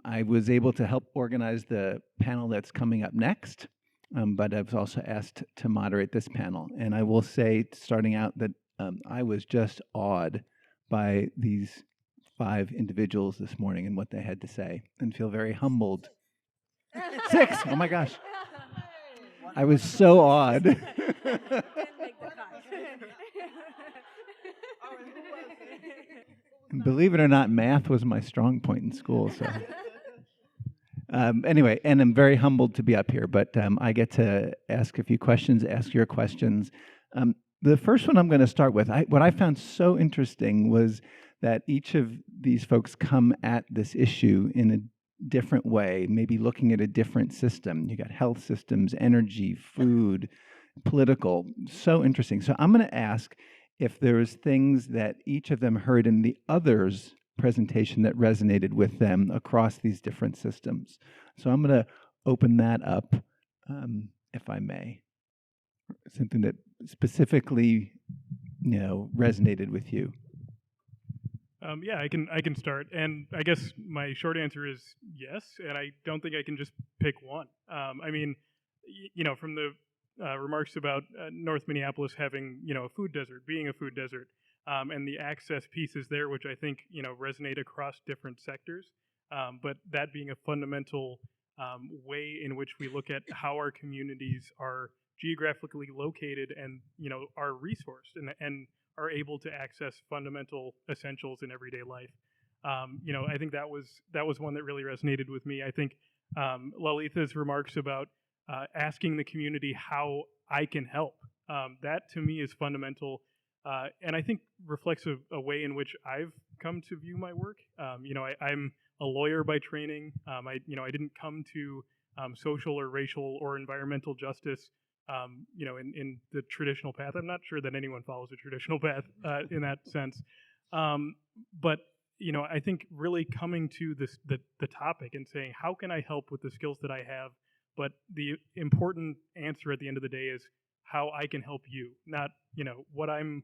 I was able to help organize the panel that's coming up next, but I was also asked to moderate this panel. And I will say, starting out, that I was just awed by these 5 individuals this morning and what they had to say, and feel very humbled. 6! Oh my gosh. I was so awed. And believe it or not, math was my strong point in school. So anyway, and I'm very humbled to be up here, but I get to ask a few questions, ask your questions. The first one I'm going to start with, what I found so interesting was that each of these folks come at this issue in a different way, maybe looking at a different system. You got health systems, energy, food, political. So interesting. So I'm going to ask if there's things that each of them heard in the other's presentation that resonated with them across these different systems. So I'm going to open that up, if I may. Something that specifically, resonated with you. Yeah, I can start, and I guess my short answer is yes, and I don't think I can just pick one. I mean, from the remarks about North Minneapolis having, a food desert, being a food desert, and the access pieces there, which I think, resonate across different sectors, but that being a fundamental way in which we look at how our communities are geographically located and, are resourced and are able to access fundamental essentials in everyday life. I think that was one that really resonated with me. I think Lalitha's remarks about asking the community how I can help, that to me is fundamental, and I think reflects a way in which I've come to view my work. I'm a lawyer by training. I didn't come to social or racial or environmental justice in the traditional path. I'm not sure that anyone follows a traditional path in that sense. But I think really coming to the topic and saying, how can I help with the skills that I have? But the important answer at the end of the day is how I can help you, not what I'm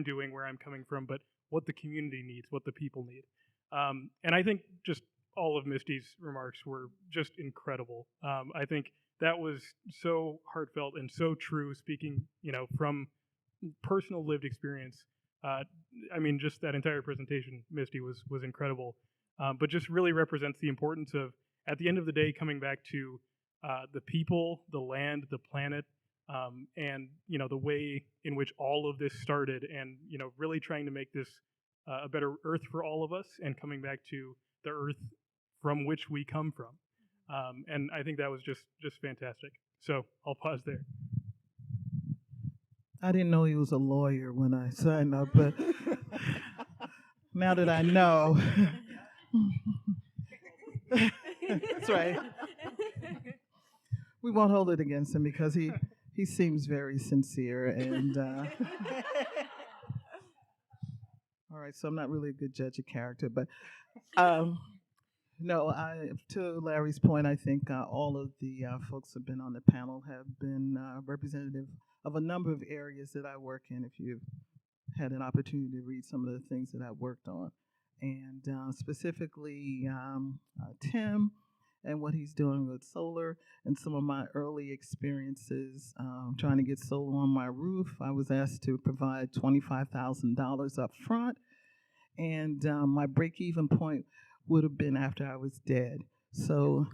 doing, where I'm coming from, but what the community needs, what the people need. And I think just all of Misty's remarks were just incredible. I think that was so heartfelt and so true, speaking, from personal lived experience. I mean, just that entire presentation, Misty, was incredible, but just really represents the importance of, at the end of the day, coming back to the people, the land, the planet, and the way in which all of this started, and really trying to make this a better Earth for all of us, and coming back to the Earth from which we come from. And I think that was just fantastic. So I'll pause there. I didn't know he was a lawyer when I signed up, but now that I know. That's right. We won't hold it against him because he seems very sincere and all right, so I'm not really a good judge of character, but no, to Larry's point, I think all of the folks who have been on the panel have been representative of a number of areas that I work in, if you've had an opportunity to read some of the things that I've worked on. And specifically Tim and what he's doing with solar, and some of my early experiences trying to get solar on my roof. I was asked to provide $25,000 up front, and my break-even point would have been after I was dead. So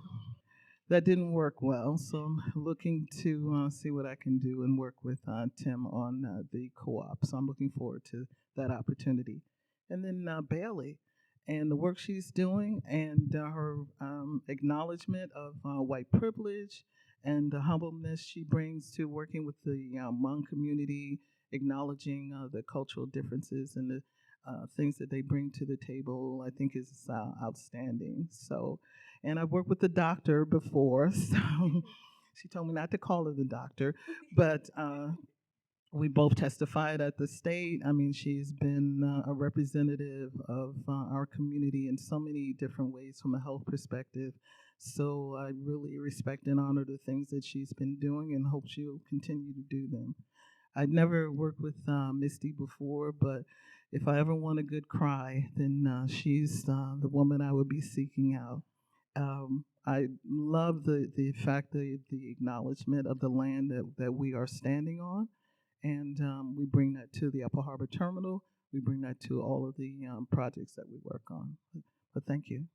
that didn't work well. So I'm looking to see what I can do and work with Tim on the co-op. So I'm looking forward to that opportunity. And then Bailey and the work she's doing, and her acknowledgement of white privilege and the humbleness she brings to working with the Hmong community, acknowledging the cultural differences and the things that they bring to the table, I think is outstanding. So, and I've worked with the doctor before, so she told me not to call her the doctor, but we both testified at the state. I mean, she's been a representative of our community in so many different ways from a health perspective. So I really respect and honor the things that she's been doing and hope she'll continue to do them. I'd never worked with Misty before, but if I ever want a good cry, then she's the woman I would be seeking out. I love the fact the acknowledgement of the land that we are standing on, and we bring that to the Upper Harbor Terminal. We bring that to all of the projects that we work on. But thank you.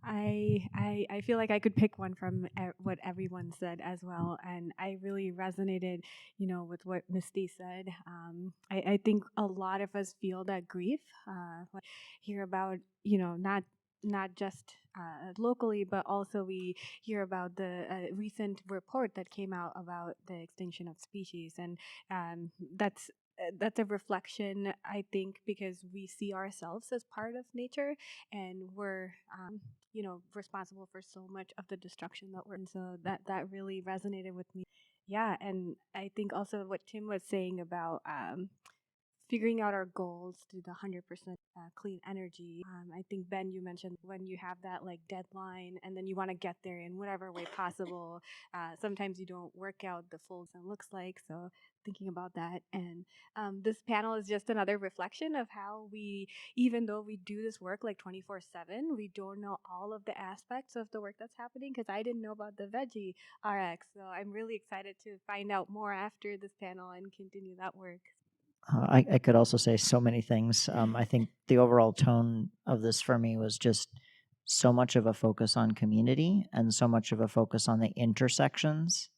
I feel like I could pick one from what everyone said as well, and I really resonated, with what Misty said. I think a lot of us feel that grief, hear about, not just locally, but also we hear about the recent report that came out about the extinction of species, and that's a reflection, I think, because we see ourselves as part of nature, and we're responsible for so much of the destruction that we're in. So that really resonated with me. Yeah, and I think also what Tim was saying about figuring out our goals to the 100% clean energy. I think, Ben, you mentioned when you have that like deadline and then you want to get there in whatever way possible. Sometimes you don't work out the full it looks like. So thinking about that, and this panel is just another reflection of how we, even though we do this work like 24/7, we don't know all of the aspects of the work that's happening, because I didn't know about the veggie RX. So I'm really excited to find out more after this panel and continue that work. I could also say so many things. I think the overall tone of this for me was just so much of a focus on community and so much of a focus on the intersections.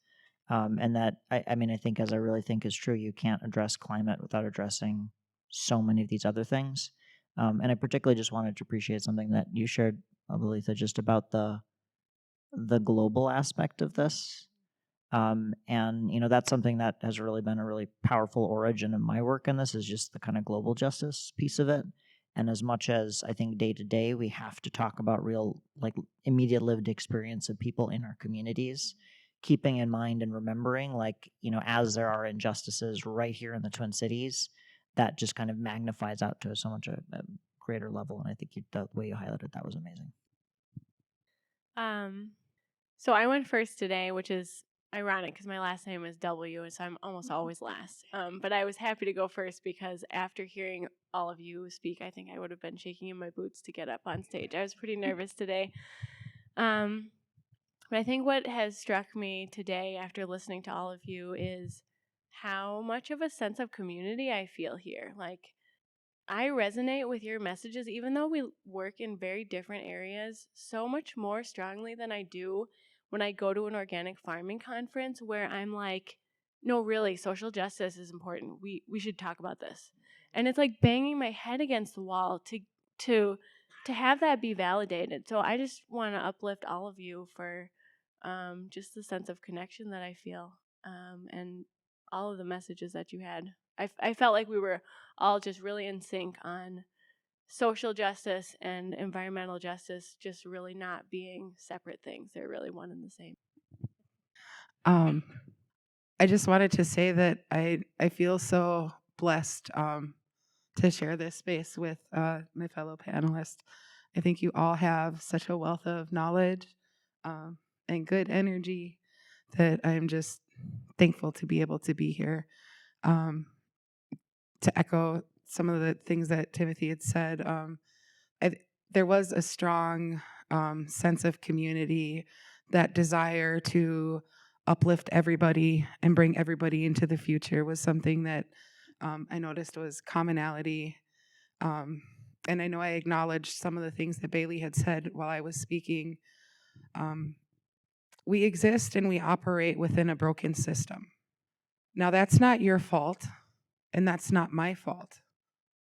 And that, I mean, I think, as I really think is true, you can't address climate without addressing so many of these other things. And I particularly just wanted to appreciate something that you shared, Lalitha, just about the global aspect of this. And that's something that has really been a really powerful origin of my work in this, is just the kind of global justice piece of it. And as much as I think day to day we have to talk about real, like, immediate lived experience of people in our communities, keeping in mind and remembering, like, as there are injustices right here in the Twin Cities, that just kind of magnifies out to so much a greater level. And I think the way you highlighted that was amazing. So I went first today, which is ironic because my last name is W, and so I'm almost always last. But I was happy to go first because after hearing all of you speak, I think I would have been shaking in my boots to get up on stage. I was pretty nervous today. But I think what has struck me today after listening to all of you is how much of a sense of community I feel here. Like, I resonate with your messages, even though we work in very different areas, so much more strongly than I do when I go to an organic farming conference where I'm like, no, really, social justice is important. We should talk about this. And it's like banging my head against the wall to have that be validated. So I just want to uplift all of you for just the sense of connection that I feel, and all of the messages that you had. I felt like we were all just really in sync on social justice and environmental justice just really not being separate things. They're really one and the same. I just wanted to say that I feel so blessed to share this space with my fellow panelists. I think you all have such a wealth of knowledge and good energy that I'm just thankful to be able to be here. To echo some of the things that Timothy had said, there was a strong sense of community, that desire to uplift everybody and bring everybody into the future was something that I noticed was commonality. And I know I acknowledged some of the things that Bailey had said while I was speaking. We exist and we operate within a broken system. Now, that's not your fault, and that's not my fault.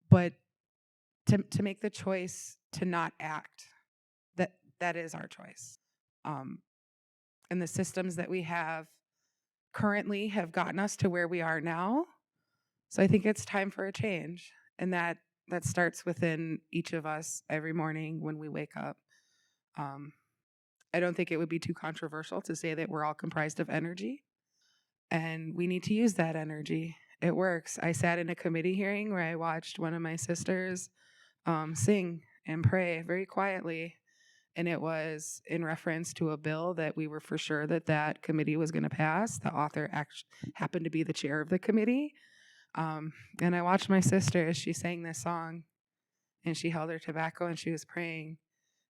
But to make the choice to not act, that is our choice. And the systems that we have currently have gotten us to where we are now. So I think it's time for a change. And that starts within each of us every morning when we wake up. I don't think it would be too controversial to say that we're all comprised of energy, and we need to use that energy. It works. I sat in a committee hearing where I watched one of my sisters sing and pray very quietly. And it was in reference to a bill that we were for sure that committee was going to pass. The author happened to be the chair of the committee. And I watched my sister as she sang this song. and she held her tobacco and she was praying,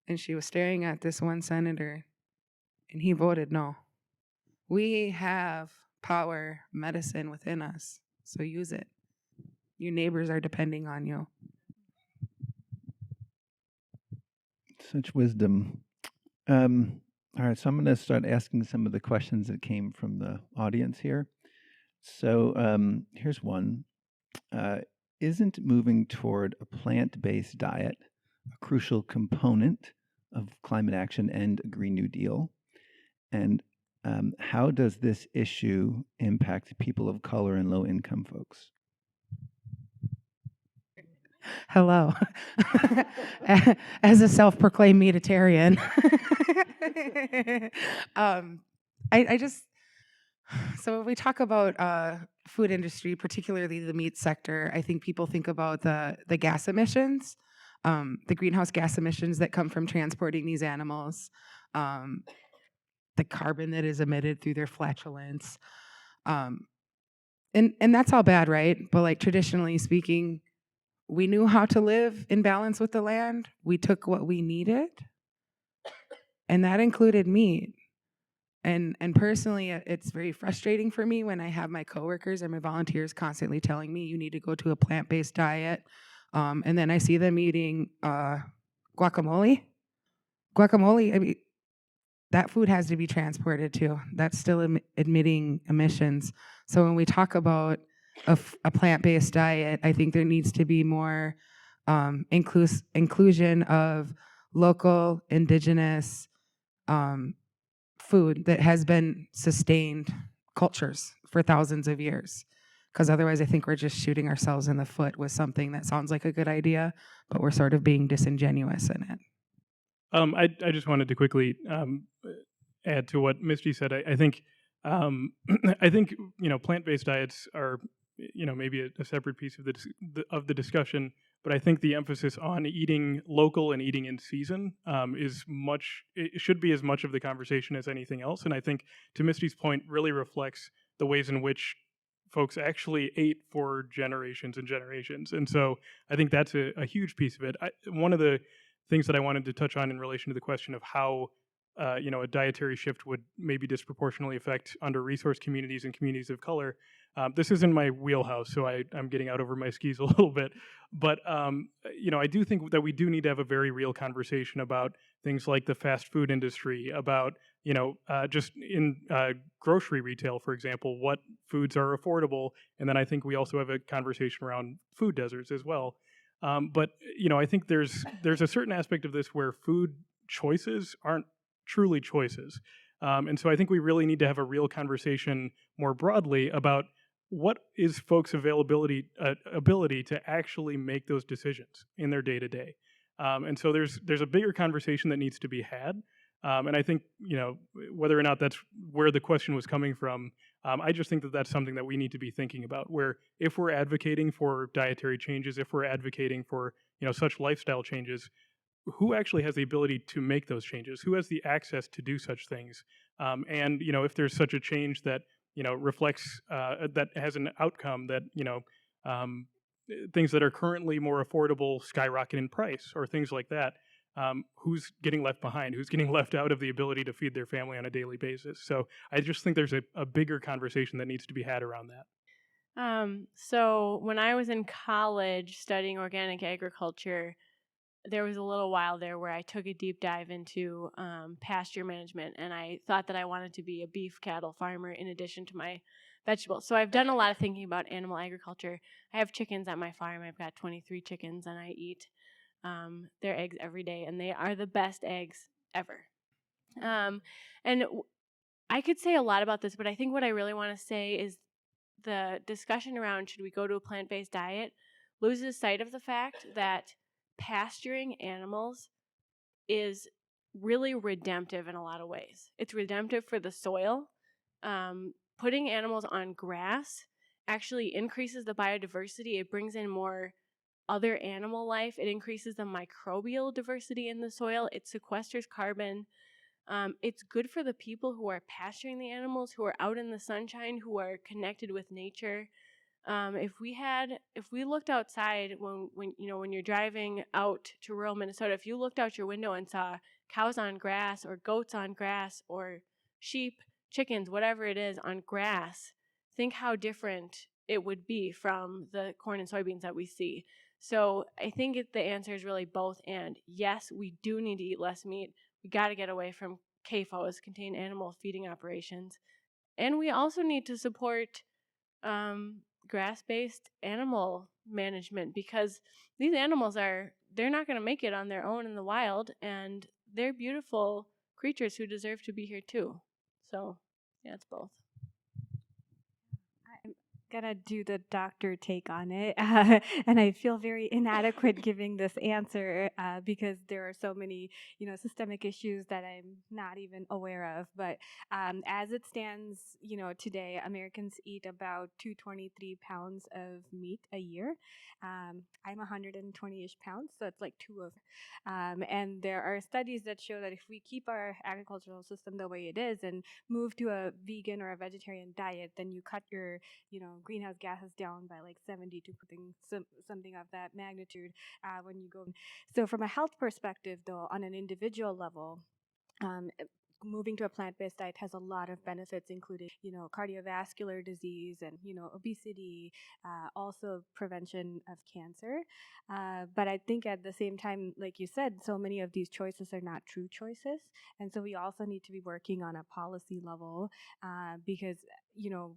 and she was staring at this one senator, and he voted no. We have power, medicine within us, so use it. Your neighbors are depending on you. Such wisdom. All right, so I'm going to start asking some of the questions that came from the audience here. So here's one. Isn't moving toward a plant-based diet a crucial component of climate action and a Green New Deal? And how does this issue impact people of color and low-income folks? Hello. As a self-proclaimed meatitarian, I just, so when we talk about food industry, particularly the meat sector, I think people think about the gas emissions, the greenhouse gas emissions that come from transporting these animals, the carbon that is emitted through their flatulence. And that's all bad, right? But like traditionally speaking, we knew how to live in balance with the land. We took what we needed, and that included meat. And personally, it's very frustrating for me when I have my coworkers and my volunteers constantly telling me you need to go to a plant-based diet, and then I see them eating guacamole. Guacamole, I mean, that food has to be transported too. That's still emitting emissions. So when we talk about a plant-based diet, I think there needs to be more inclusion of local, indigenous food that has been sustained cultures for thousands of years. Because otherwise, I think we're just shooting ourselves in the foot with something that sounds like a good idea, but we're sort of being disingenuous in it. I just wanted to quickly add to what Misty said. I think I think plant-based diets are maybe a separate piece of the discussion, but I think the emphasis on eating local and eating in season it should be as much of the conversation as anything else. And I think, to Misty's point, really reflects the ways in which folks actually ate for generations and generations. And so I think that's a huge piece of it. One of the things that I wanted to touch on in relation to the question of how a dietary shift would maybe disproportionately affect under-resourced communities and communities of color. This isn't my wheelhouse, so I'm getting out over my skis a little bit. But I do think that we do need to have a very real conversation about things like the fast food industry, about just in grocery retail, for example, what foods are affordable, and then I think we also have a conversation around food deserts as well. But I think there's a certain aspect of this where food choices aren't truly choices. And so I think we really need to have a real conversation more broadly about what is folks' ability to actually make those decisions in their day-to-day. And so there's a bigger conversation that needs to be had. And I think, whether or not that's where the question was coming from, I just think that that's something that we need to be thinking about, where if we're advocating for dietary changes, if we're advocating for, such lifestyle changes, who actually has the ability to make those changes? Who has the access to do such things? And if there's such a change that reflects that has an outcome that things that are currently more affordable skyrocket in price, or things like that, who's getting left behind? Who's getting left out of the ability to feed their family on a daily basis? So I just think there's a bigger conversation that needs to be had around that. So when I was in college studying organic agriculture, there was a little while there where I took a deep dive into pasture management, and I thought that I wanted to be a beef cattle farmer in addition to my vegetables. So I've done a lot of thinking about animal agriculture. I have chickens at my farm. I've got 23 chickens, and I eat their eggs every day, and they are the best eggs ever. And I could say a lot about this, but I think what I really want to say is the discussion around should we go to a plant-based diet loses sight of the fact that pasturing animals is really redemptive in a lot of ways. It's redemptive for the soil. Putting animals on grass actually increases the biodiversity. It brings in more other animal life. It increases the microbial diversity in the soil. It sequesters carbon. It's good for the people who are pasturing the animals, who are out in the sunshine, who are connected with nature. If we looked outside when you're driving out to rural Minnesota, if you looked out your window and saw cows on grass or goats on grass or sheep, chickens, whatever it is on grass, think how different it would be from the corn and soybeans that we see. So I think the answer is really both and. Yes, we do need to eat less meat. We got to get away from CAFOs, contained animal feeding operations. And we also need to support grass-based animal management, because these animals they're not going to make it on their own in the wild, and they're beautiful creatures who deserve to be here too. So yeah, it's both. I'm gonna do the doctor take on it, and I feel very inadequate giving this answer because there are so many, systemic issues that I'm not even aware of. But as it stands, today Americans eat about 223 pounds of meat a year. I'm 120-ish pounds, so it's like two of. And there are studies that show that if we keep our agricultural system the way it is and move to a vegan or a vegetarian diet, then you cut your greenhouse gases down by like 70 to something of that magnitude when you go. So from a health perspective, though, on an individual level, moving to a plant-based diet has a lot of benefits, including, cardiovascular disease and, obesity, also prevention of cancer. But I think at the same time, like you said, so many of these choices are not true choices. And so we also need to be working on a policy level because,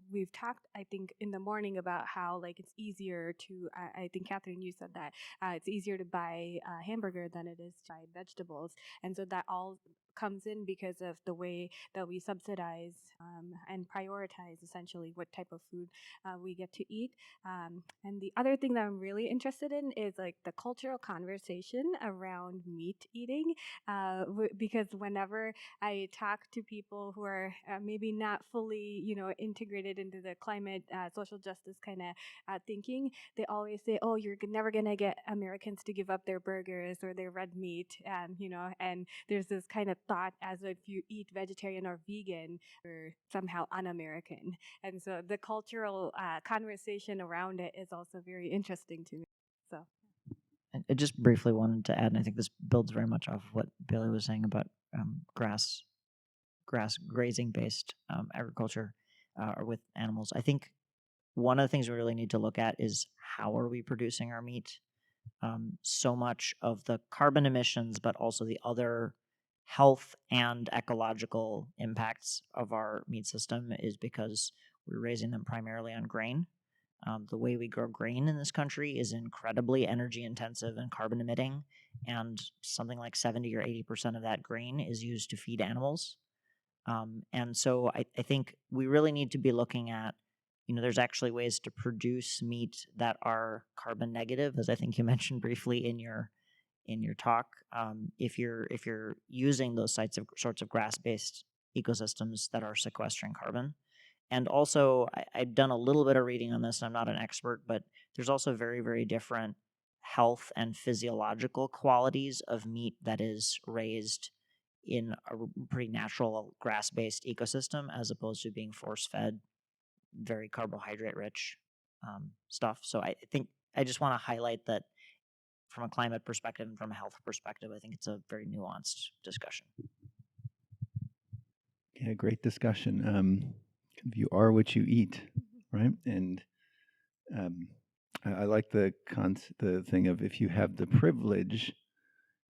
we've talked, I think, in the morning about how, like, it's easier to, I think, Catherine, you said that it's easier to buy a hamburger than it is to buy vegetables. And so that all comes in because of the way that we subsidize and prioritize essentially what type of food we get to eat. And the other thing that I'm really interested in is like the cultural conversation around meat eating, because whenever I talk to people who are maybe not fully, integrated into the climate, social justice kind of thinking, they always say, "Oh, you're never gonna get Americans to give up their burgers or their red meat," and and there's this kind of thought as if you eat vegetarian or vegan, you're somehow un-American. And so the cultural conversation around it is also very interesting to me. So. I just briefly wanted to add, and I think this builds very much off of what Bailey was saying about grass grazing based agriculture or with animals. I think one of the things we really need to look at is how are we producing our meat. So much of the carbon emissions, but also the other health and ecological impacts of our meat system is because we're raising them primarily on grain. The way we grow grain in this country is incredibly energy intensive and carbon emitting, and something like 70 or 80% of that grain is used to feed animals. And so I think we really need to be looking at, there's actually ways to produce meat that are carbon negative, as I think you mentioned briefly in your talk. If you're using those sorts of grass-based ecosystems that are sequestering carbon. And also, I've done a little bit of reading on this. I'm not an expert, but there's also very, very different health and physiological qualities of meat that is raised in a pretty natural grass-based ecosystem as opposed to being force-fed, very carbohydrate-rich stuff. So I think I just want to highlight that from a climate perspective and from a health perspective, I think it's a very nuanced discussion. Yeah, great discussion. You are what you eat, right? And I like the thing of if you have the privilege,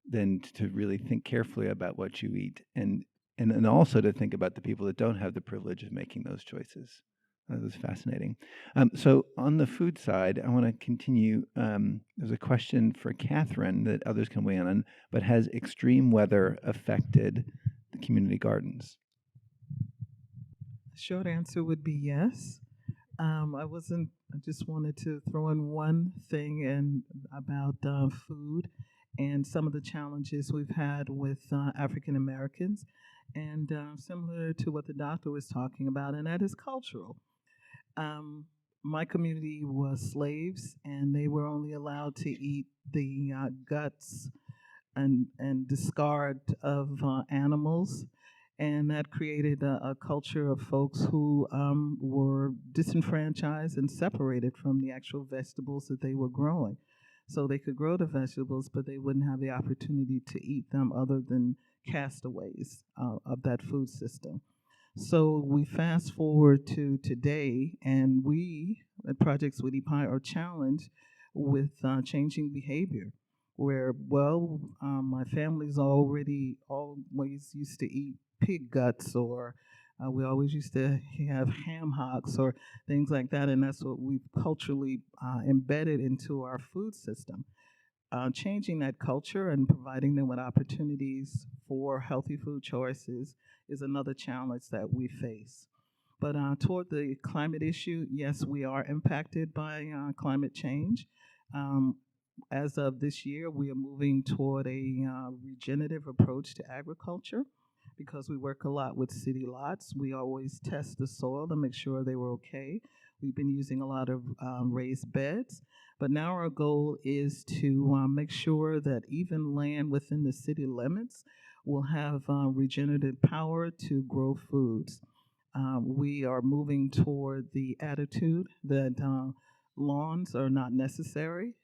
then to really think carefully about what you eat, and also to think about the people that don't have the privilege of making those choices. That was fascinating. So on the food side, I want to continue. There's a question for Catherine that others can weigh in on, but has extreme weather affected the community gardens? Short answer would be yes. I just wanted to throw in one thing in about food and some of the challenges we've had with African Americans, and similar to what the doctor was talking about, and that is cultural. My community was slaves, and they were only allowed to eat the guts and discard of animals. And that created a culture of folks who were disenfranchised and separated from the actual vegetables that they were growing. So they could grow the vegetables, but they wouldn't have the opportunity to eat them other than castaways of that food system. So we fast forward to today, and we at Project Sweetie Pie are challenged with changing behavior. Where, well, my family's already always used to eat pig guts, or we always used to have ham hocks or things like that, and that's what we've culturally embedded into our food system. Changing that culture and providing them with opportunities for healthy food choices is another challenge that we face. But toward the climate issue, yes, we are impacted by climate change. Um, as of this year, we are moving toward a regenerative approach to agriculture because we work a lot with city lots. We always test the soil to make sure they were okay. We've been using a lot of raised beds, but now our goal is to make sure that even land within the city limits will have regenerative power to grow foods. We are moving toward the attitude that lawns are not necessary.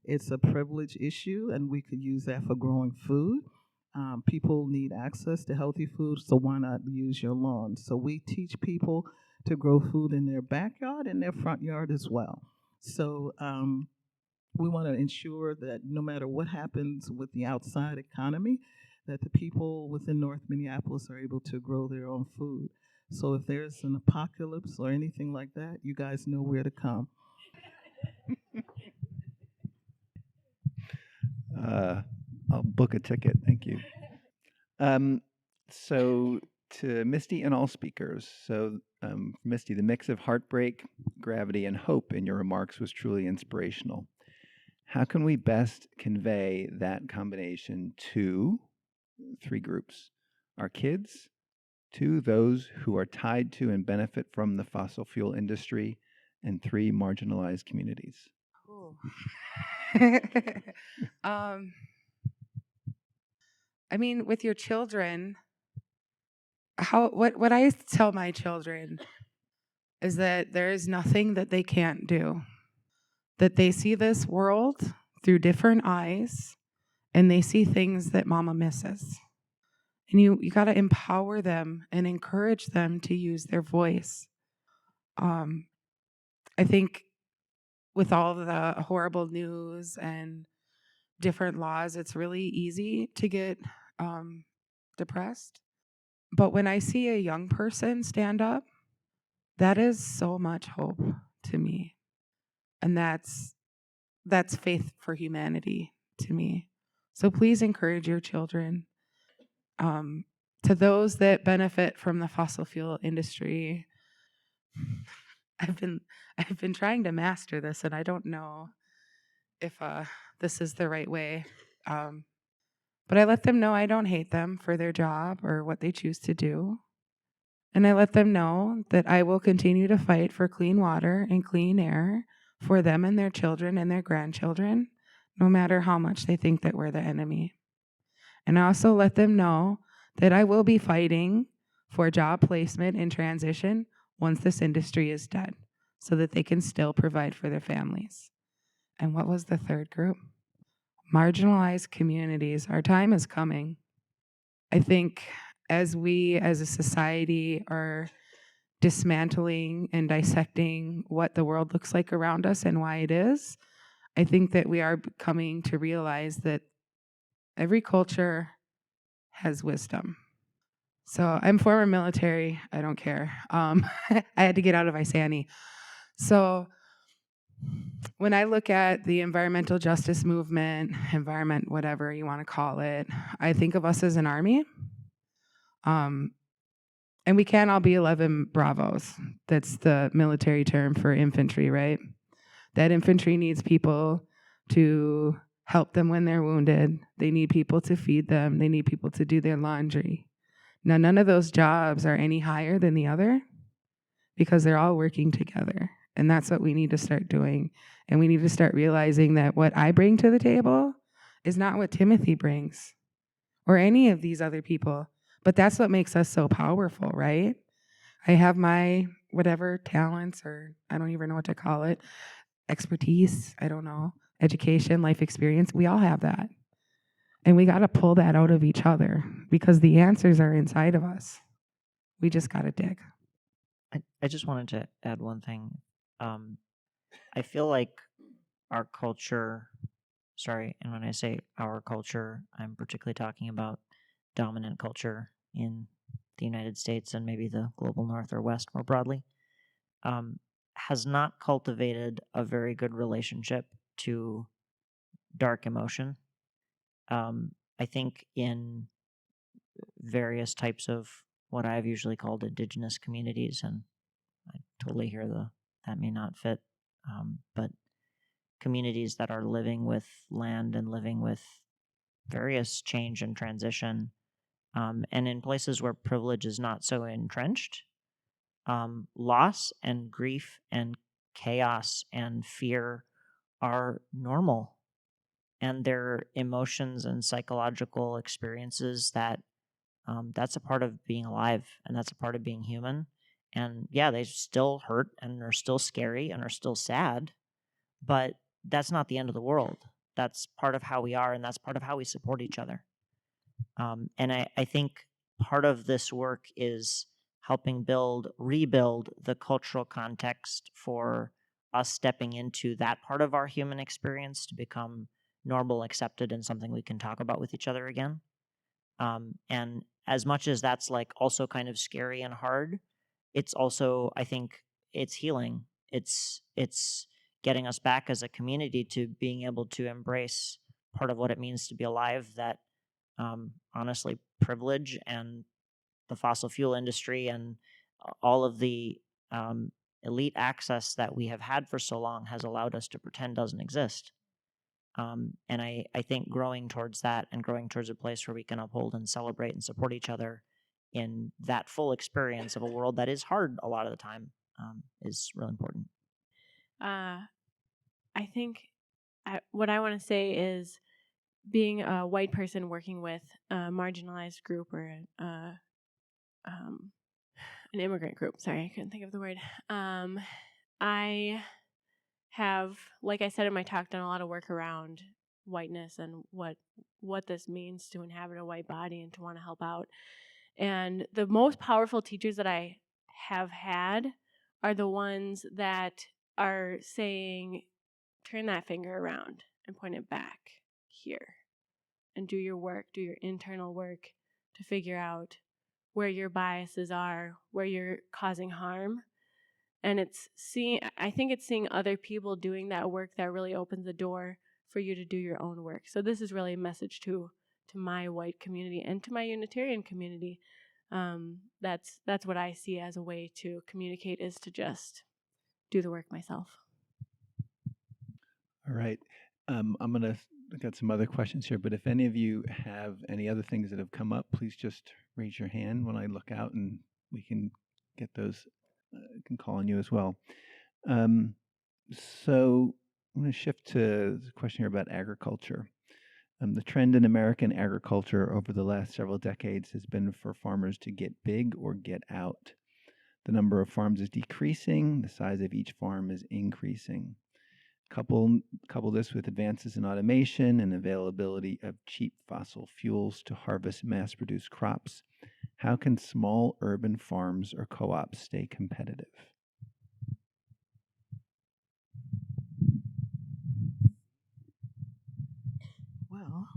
It's a privilege issue, and we could use that for growing food. People need access to healthy food, so why not use your lawn? So we teach people to grow food in their backyard and their front yard as well. So we want to ensure that no matter what happens with the outside economy, that the people within North Minneapolis are able to grow their own food. So if there's an apocalypse or anything like that, you guys know where to come. I'll book a ticket. Thank you. So to Misty and all speakers. So Misty, the mix of heartbreak, gravity, and hope in your remarks was truly inspirational. How can we best convey that combination to three groups? Our kids, two, those who are tied to and benefit from the fossil fuel industry, and three, marginalized communities. Cool. I mean, with your children, what I tell my children is that there is nothing that they can't do. That they see this world through different eyes, and they see things that mama misses. And you got to empower them and encourage them to use their voice. I think with all the horrible news and different laws, it's really easy to get depressed. But when I see a young person stand up, that is so much hope to me. And that's faith for humanity to me. So please encourage your children. To those that benefit from the fossil fuel industry, I've been trying to master this, and I don't know if this is the right way. But I let them know I don't hate them for their job or what they choose to do. And I let them know that I will continue to fight for clean water and clean air for them and their children and their grandchildren, no matter how much they think that we're the enemy. And I also let them know that I will be fighting for job placement and transition once this industry is dead, so that they can still provide for their families. And what was the third group? Marginalized communities. Our time is coming. I think as we as a society are dismantling and dissecting what the world looks like around us and why it is, I think that we are coming to realize that every culture has wisdom. So I'm former military. I don't care. I had to get out of Isani. So when I look at the environmental justice movement, environment, whatever you want to call it, I think of us as an army. And we can't all be 11 Bravos. That's the military term for infantry, right? That infantry needs people to help them when they're wounded. They need people to feed them. They need people to do their laundry. Now, none of those jobs are any higher than the other because they're all working together. And that's what we need to start doing. And we need to start realizing that what I bring to the table is not what Timothy brings or any of these other people, But that's what makes us so powerful, right? I have my whatever talents, or I don't even know what to call it, expertise, I don't know, education, life experience. We all have that. And we got to pull that out of each other because the answers are inside of us. We just got to dig. I just wanted to add one thing. I feel like our culture, and when I say our culture, I'm particularly talking about dominant culture in the United States and maybe the global north or west more broadly, has not cultivated a very good relationship to dark emotion. I think in various types of what I've usually called indigenous communities, and I totally hear that may not fit, but communities that are living with land and living with various change and transition, and in places where privilege is not so entrenched, loss and grief and chaos and fear are normal. And they're emotions and psychological experiences that's a part of being alive, and that's a part of being human. And yeah, they still hurt and are still scary and are still sad, but that's not the end of the world. That's part of how we are, and that's part of how we support each other. And I think part of this work is helping rebuild the cultural context for us stepping into that part of our human experience to become normal, accepted, and something we can talk about with each other again. And as much as that's like also kind of scary and hard, it's also, I think, it's healing. It's getting us back as a community to being able to embrace part of what it means to be alive, that honestly, privilege and the fossil fuel industry and all of the elite access that we have had for so long has allowed us to pretend doesn't exist. And I think growing towards that and growing towards a place where we can uphold and celebrate and support each other in that full experience of a world that is hard a lot of the time is really important. I think what I want to say is, being a white person working with a marginalized group or an immigrant group. Sorry, I couldn't think of the word. I have, like I said in my talk, done a lot of work around whiteness and what this means to inhabit a white body and to want to help out. And the most powerful teachers that I have had are the ones that are saying, turn that finger around and point it back here, and do your work, do your internal work to figure out where your biases are, where you're causing harm. And I think it's seeing other people doing that work that really opens the door for you to do your own work. So this is really a message to my white community and to my Unitarian community. That's what I see as a way to communicate, is to just do the work myself. All right. I got some other questions here, but if any of you have any other things that have come up, please just raise your hand when I look out, and we can get those. Can call on you as well. So I'm going to shift to the question here about agriculture. The trend in American agriculture over the last several decades has been for farmers to get big or get out. The number of farms is decreasing. The size of each farm is increasing. Couple this with advances in automation and availability of cheap fossil fuels to harvest mass-produced crops. How can small urban farms or co-ops stay competitive? Well,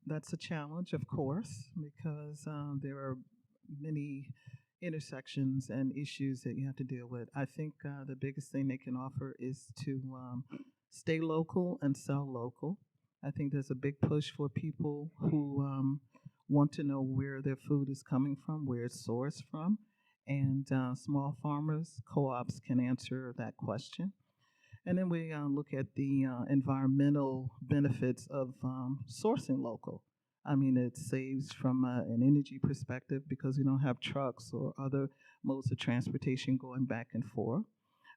that's a challenge, of course, because there are many intersections and issues that you have to deal with. I think the biggest thing they can offer is to stay local and sell local. I think there's a big push for people who want to know where their food is coming from, where it's sourced from, and small farmers, co-ops can answer that question. And then we look at the environmental benefits of sourcing local. I mean, it saves from an energy perspective because we don't have trucks or other modes of transportation going back and forth.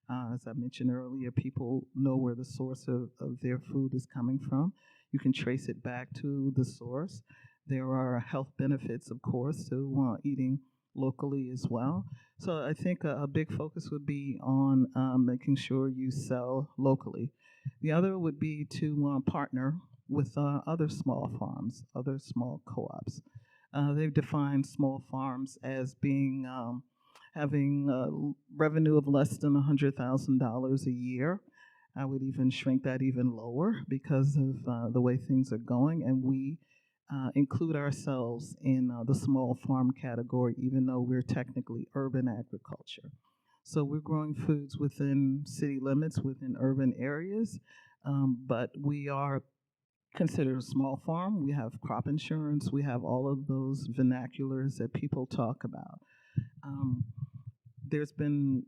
As I mentioned earlier, people know where the source of their food is coming from. You can trace it back to the source. There are health benefits, of course, to eating locally as well. So I think a big focus would be on making sure you sell locally. The other would be to partner with other small farms, other small co-ops. They've defined small farms as being having revenue of less than $100,000 a year. I would even shrink that even lower because of the way things are going, and we include ourselves in the small farm category, even though we're technically urban agriculture. So we're growing foods within city limits, within urban areas, but we are considered a small farm. We have crop insurance. We have all of those vernaculars that people talk about. There's been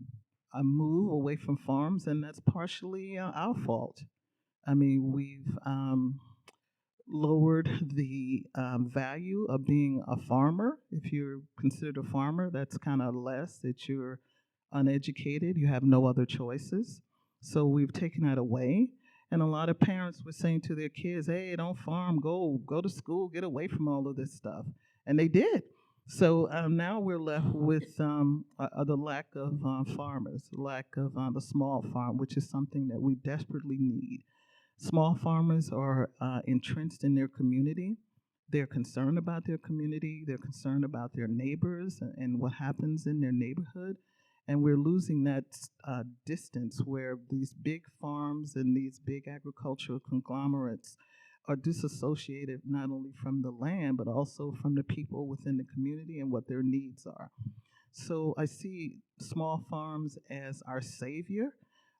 a move away from farms, and that's partially our fault. I mean, we've lowered the value of being a farmer. If you're considered a farmer, that's kind of less, that you're uneducated, you have no other choices. So we've taken that away. And a lot of parents were saying to their kids, hey, don't farm, go to school, get away from all of this stuff. And they did. So now we're left with the lack of farmers, the lack of the small farm, which is something that we desperately need. Small farmers are entrenched in their community. They're concerned about their community. They're concerned about their neighbors and what happens in their neighborhood. And we're losing that distance where these big farms and these big agricultural conglomerates are disassociated not only from the land, but also from the people within the community and what their needs are. So I see small farms as our savior.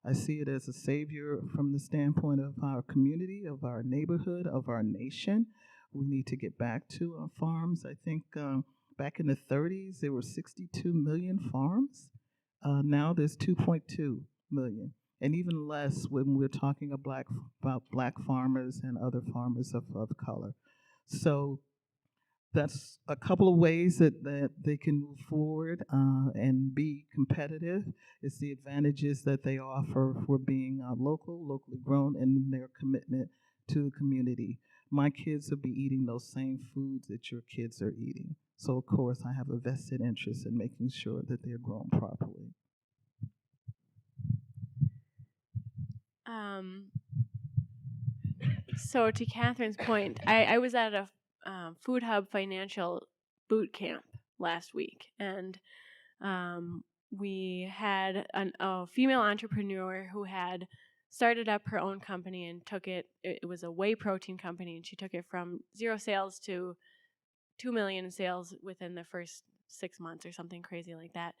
I see it as a savior from the standpoint of our community, of our neighborhood, of our nation. We need to get back to our farms. I think back in the 30s, there were 62 million farms. Now there's 2.2 million, and even less when we're talking about black farmers and other farmers of color. So that's a couple of ways that they can move forward and be competitive. It's the advantages that they offer for being locally grown, and their commitment to the community. My kids will be eating those same foods that your kids are eating. So, of course, I have a vested interest in making sure that they're grown properly. So to Catherine's point, I was at a Food Hub financial boot camp last week, and we had a female entrepreneur who had started up her own company and took it was a whey protein company, and she took it from 0 sales to 2 million in sales within the first 6 months or something crazy like that.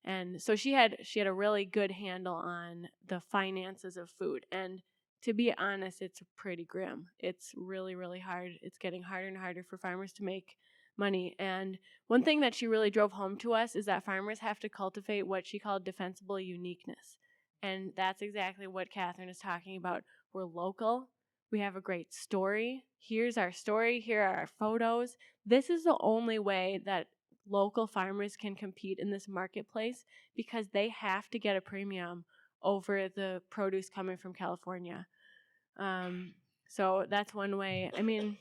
And so she had a really good handle on the finances of food. And to be honest, it's pretty grim. It's really, really hard. It's getting harder and harder for farmers to make money. And one thing that she really drove home to us is that farmers have to cultivate what she called defensible uniqueness. And that's exactly what Catherine is talking about. We're local. We have a great story. Here's our story. Here are our photos. This is the only way that local farmers can compete in this marketplace, because they have to get a premium over the produce coming from California. So that's one way. I mean,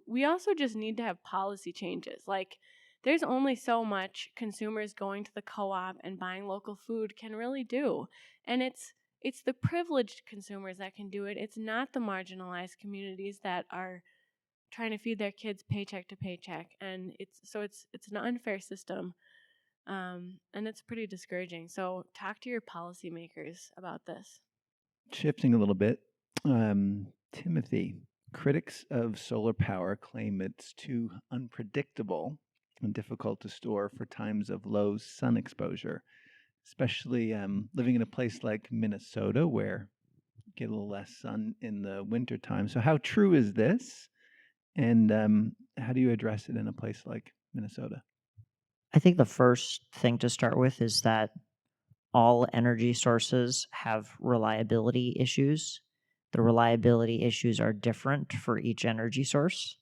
we also just need to have policy changes. Like, there's only so much consumers going to the co-op and buying local food can really do. And it's the privileged consumers that can do it. It's not the marginalized communities that are trying to feed their kids paycheck to paycheck. And it's an unfair system. And it's pretty discouraging. So talk to your policymakers about this. Shifting a little bit, Timothy, critics of solar power claim it's too unpredictable and difficult to store for times of low sun exposure, especially living in a place like Minnesota where you get a little less sun in the wintertime. So how true is this? And how do you address it in a place like Minnesota? I think the first thing to start with is that all energy sources have reliability issues. The reliability issues are different for each energy source.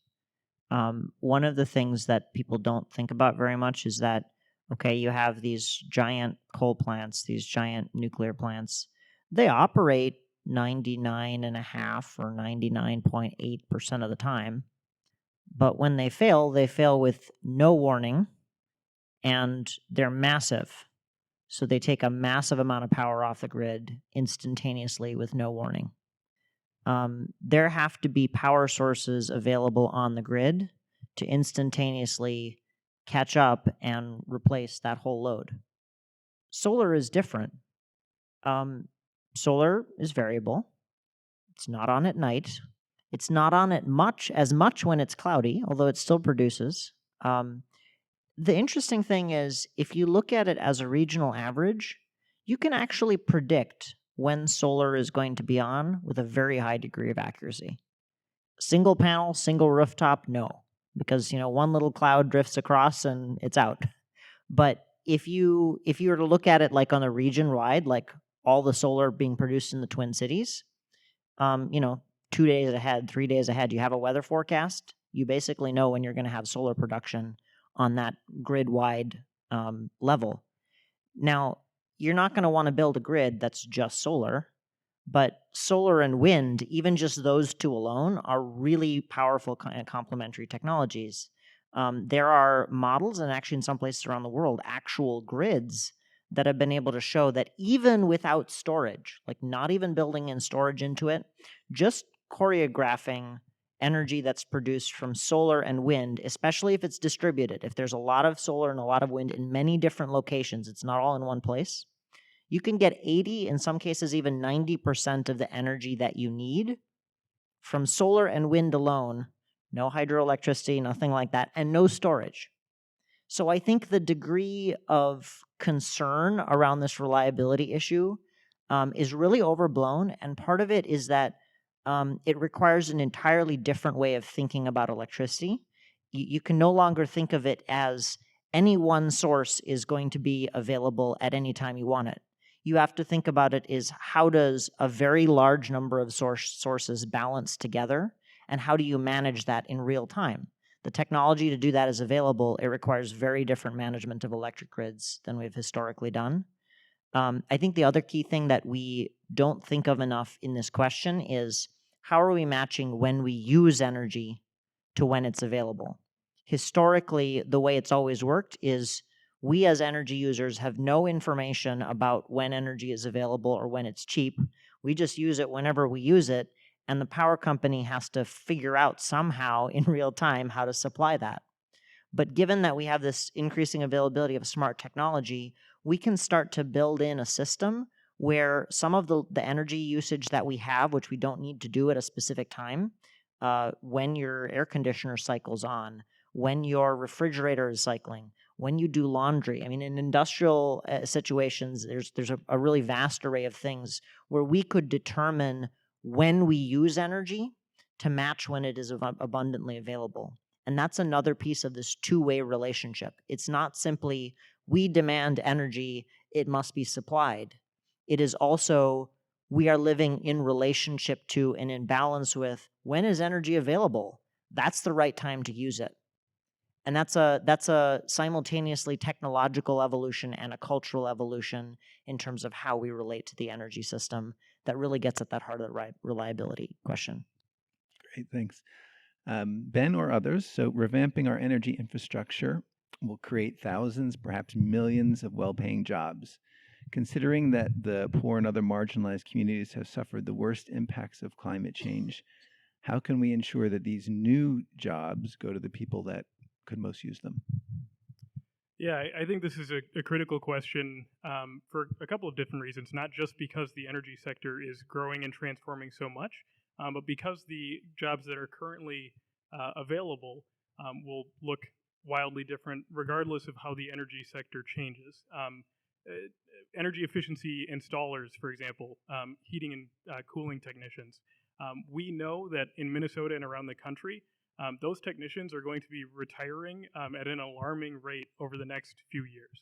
One of the things that people don't think about very much is that, okay, you have these giant coal plants, these giant nuclear plants. They operate 99.5 or 99.8% of the time, But when they fail with no warning, and they're massive. So they take a massive amount of power off the grid instantaneously with no warning. There have to be power sources available on the grid to instantaneously catch up and replace that whole load. Solar is different. Solar is variable. It's not on at night. It's not on at as much when it's cloudy, although it still produces. The interesting thing is, if you look at it as a regional average, you can actually predict when solar is going to be on with a very high degree of accuracy. Single panel, single rooftop, no, because one little cloud drifts across and it's out. But if you were to look at it like on a region wide, like all the solar being produced in the Twin Cities, 2 days ahead, 3 days ahead, you have a weather forecast. You basically know when you're going to have solar production on that grid-wide level. Now, you're not going to want to build a grid that's just solar, but solar and wind, even just those two alone, are really powerful complementary technologies. There are models, and actually in some places around the world, actual grids that have been able to show that even without storage, like not even building in storage into it, just choreographing energy that's produced from solar and wind, especially if it's distributed, if there's a lot of solar and a lot of wind in many different locations, it's not all in one place, you can get 80, in some cases even 90% of the energy that you need from solar and wind alone, no hydroelectricity, nothing like that, and no storage. So I think the degree of concern around this reliability issue is really overblown, and part of it is that it requires an entirely different way of thinking about electricity. You can no longer think of it as any one source is going to be available at any time you want it. You have to think about it as how does a very large number of sources balance together, and how do you manage that in real time? The technology to do that is available. It requires very different management of electric grids than we've historically done. I think the other key thing that we don't think of enough in this question is how are we matching when we use energy to when it's available? Historically, the way it's always worked is we as energy users have no information about when energy is available or when it's cheap. We just use it whenever we use it, and the power company has to figure out somehow in real time how to supply that. But given that we have this increasing availability of smart technology, we can start to build in a system where some of the energy usage that we have, which we don't need to do at a specific time, when your air conditioner cycles on, when your refrigerator is cycling, when you do laundry. I mean, in industrial situations, there's a really vast array of things where we could determine when we use energy to match when it is abundantly available. And that's another piece of this two-way relationship. It's not simply we demand energy, it must be supplied. It is also we are living in relationship to and in balance with when is energy available? That's the right time to use it. And that's a simultaneously technological evolution and a cultural evolution in terms of how we relate to the energy system that really gets at that heart of the reliability question. Great, thanks. Ben or others, so revamping our energy infrastructure will create thousands, perhaps millions of well-paying jobs. Considering that the poor and other marginalized communities have suffered the worst impacts of climate change, how can we ensure that these new jobs go to the people that could most use them? Yeah, I think this is a critical question for a couple of different reasons, not just because the energy sector is growing and transforming so much, but because the jobs that are currently available will look wildly different regardless of how the energy sector changes. Energy efficiency installers, for example, heating and cooling technicians. We know that in Minnesota and around the country, those technicians are going to be retiring at an alarming rate over the next few years.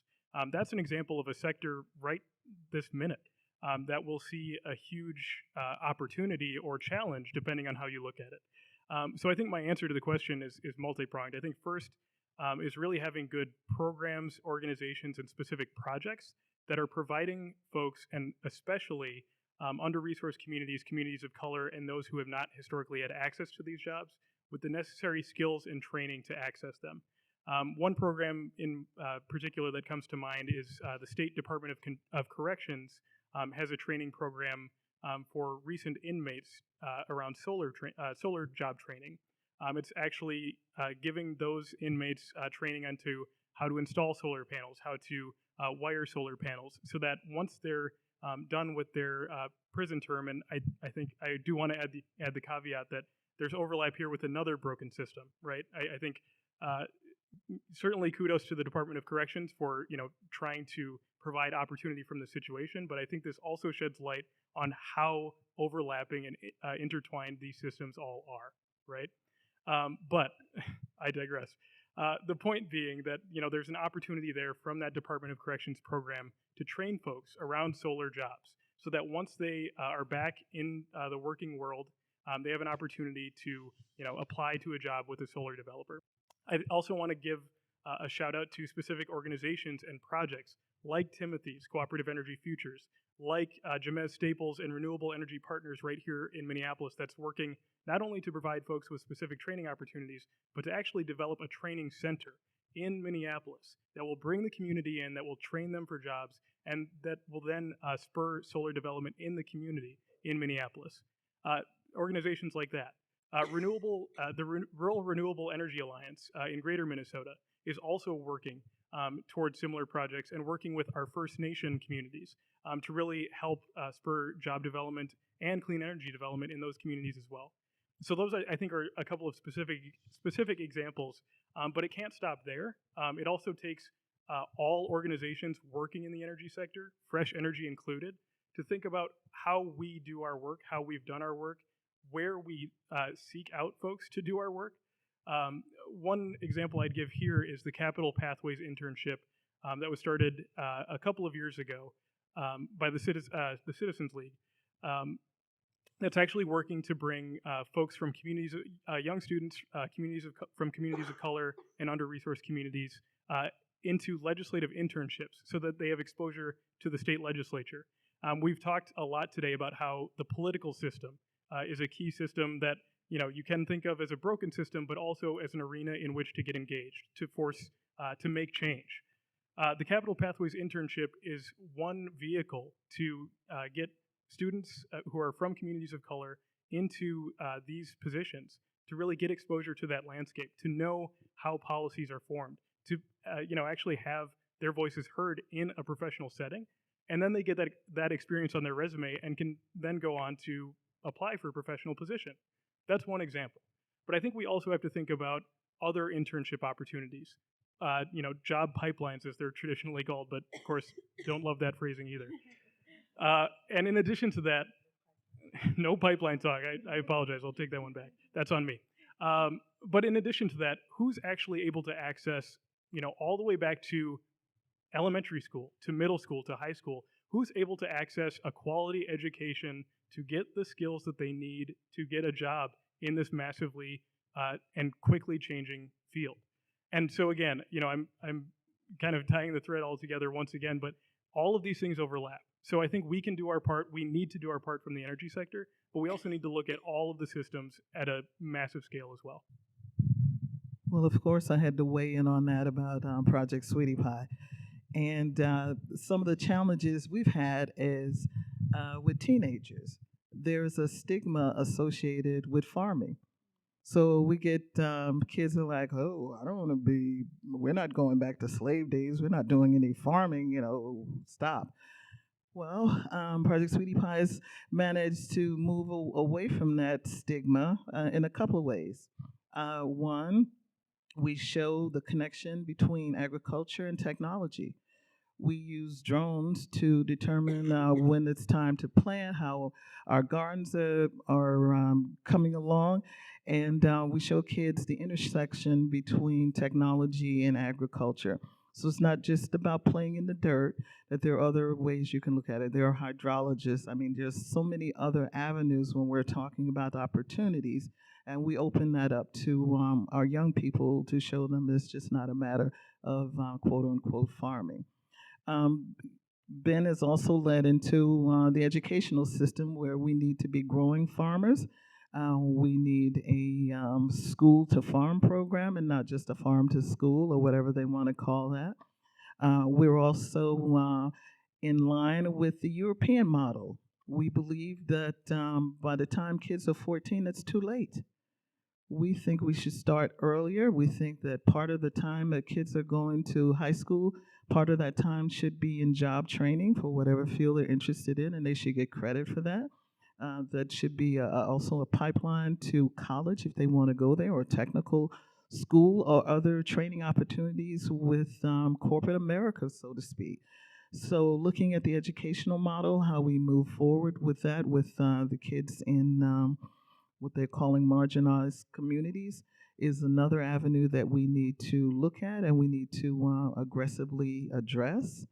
That's an example of a sector right this minute that will see a huge opportunity or challenge depending on how you look at it. So I think my answer to the question is multi-pronged. I think first is really having good programs, organizations, and specific projects that are providing folks, and especially under-resourced communities, communities of color, and those who have not historically had access to these jobs with the necessary skills and training to access them. One program in particular that comes to mind is the State Department of Corrections has a training program for recent inmates around solar job training. It's actually giving those inmates training onto how to install solar panels, how to wire solar panels, so that once they're done with their prison term, and I think I do want to add the caveat that there's overlap here with another broken system, right? I think certainly kudos to the Department of Corrections for trying to provide opportunity from the situation, but I think this also sheds light on how overlapping and intertwined these systems all are, right? But I digress. The point being that there's an opportunity there from that Department of Corrections program to train folks around solar jobs, so that once they are back in the working world, they have an opportunity to apply to a job with a solar developer. I also want to give a shout out to specific organizations and projects like Timothy's Cooperative Energy Futures, like Jamez Staples and Renewable Energy Partners right here in Minneapolis, that's working not only to provide folks with specific training opportunities, but to actually develop a training center in Minneapolis that will bring the community in, that will train them for jobs, and that will then spur solar development in the community in Minneapolis. Organizations like that. The Rural Renewable Energy Alliance in Greater Minnesota is also working towards similar projects and working with our First Nation communities to really help spur job development and clean energy development in those communities as well. So those, I think, are a couple of specific examples, but it can't stop there. It also takes all organizations working in the energy sector, Fresh Energy included, to think about how we do our work, how we've done our work, where we seek out folks to do our work. One example I'd give here is the Capital Pathways internship that was started a couple of years ago by the Citizens League. That's actually working to bring folks from communities, young students, from communities of color and under-resourced communities into legislative internships so that they have exposure to the state legislature. We've talked a lot today about how the political system is a key system that you can think of as a broken system, but also as an arena in which to get engaged, to force, to make change. The Capital Pathways internship is one vehicle to get students who are from communities of color into these positions, to really get exposure to that landscape, to know how policies are formed, to actually have their voices heard in a professional setting, and then they get that experience on their resume and can then go on to apply for a professional position. That's one example. But I think we also have to think about other internship opportunities. Job pipelines, as they're traditionally called, but of course, don't love that phrasing either. And in addition to that, no pipeline talk. I apologize. I'll take that one back. That's on me. But in addition to that, who's actually able to access, all the way back to elementary school, to middle school, to high school, who's able to access a quality education to get the skills that they need to get a job in this massively and quickly changing field? And so again, I'm kind of tying the thread all together once again, but all of these things overlap. So I think we can do our part. We need to do our part from the energy sector, but we also need to look at all of the systems at a massive scale as well. Well, of course, I had to weigh in on that about Project Sweetie Pie. And some of the challenges we've had is with teenagers. There's a stigma associated with farming. So we get kids that are like, oh, I don't want to we're not going back to slave days. We're not doing any farming, stop. Well, Project Sweetie Pie has managed to move away from that stigma in a couple of ways. One, we show the connection between agriculture and technology. We use drones to determine when it's time to plant, how our gardens are coming along, and we show kids the intersection between technology and agriculture. So it's not just about playing in the dirt, that there are other ways you can look at it. There are hydrologists. I mean, there's so many other avenues when we're talking about opportunities, and we open that up to our young people to show them it's just not a matter of quote-unquote farming. Ben has also led into the educational system where we need to be growing farmers. We need a school to farm program and not just a farm to school or whatever they want to call that. We're also in line with the European model. We believe that by the time kids are 14, it's too late. We think we should start earlier. We think that part of the time that kids are going to high school, part of that time should be in job training for whatever field they're interested in, and they should get credit for that. That should be also a pipeline to college if they want to go there, or technical school, or other training opportunities with corporate America, so to speak. So, looking at the educational model, how we move forward with that, with the kids in what they're calling marginalized communities, is another avenue that we need to look at and we need to aggressively address.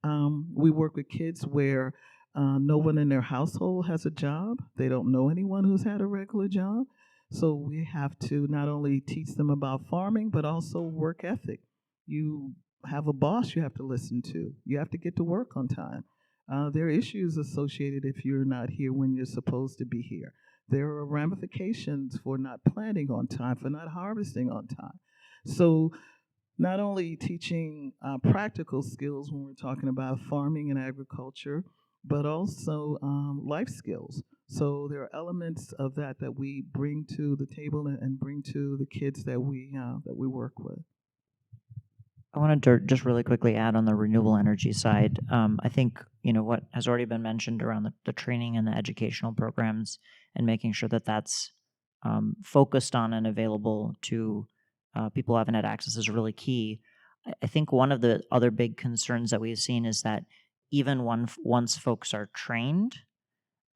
We work with kids where no one in their household has a job. They don't know anyone who's had a regular job. So we have to not only teach them about farming, but also work ethic. You have a boss you have to listen to. You have to get to work on time. There are issues associated if you're not here when you're supposed to be here. There are ramifications for not planting on time, for not harvesting on time. So, not only teaching practical skills when we're talking about farming and agriculture, but also life skills. So, there are elements of that that we bring to the table and bring to the kids that we work with. I wanted to just really quickly add on the renewable energy side. I think what has already been mentioned around the training and the educational programs and making sure that that's focused on and available to people who haven't had access is really key. I think one of the other big concerns that we've seen is that even once folks are trained,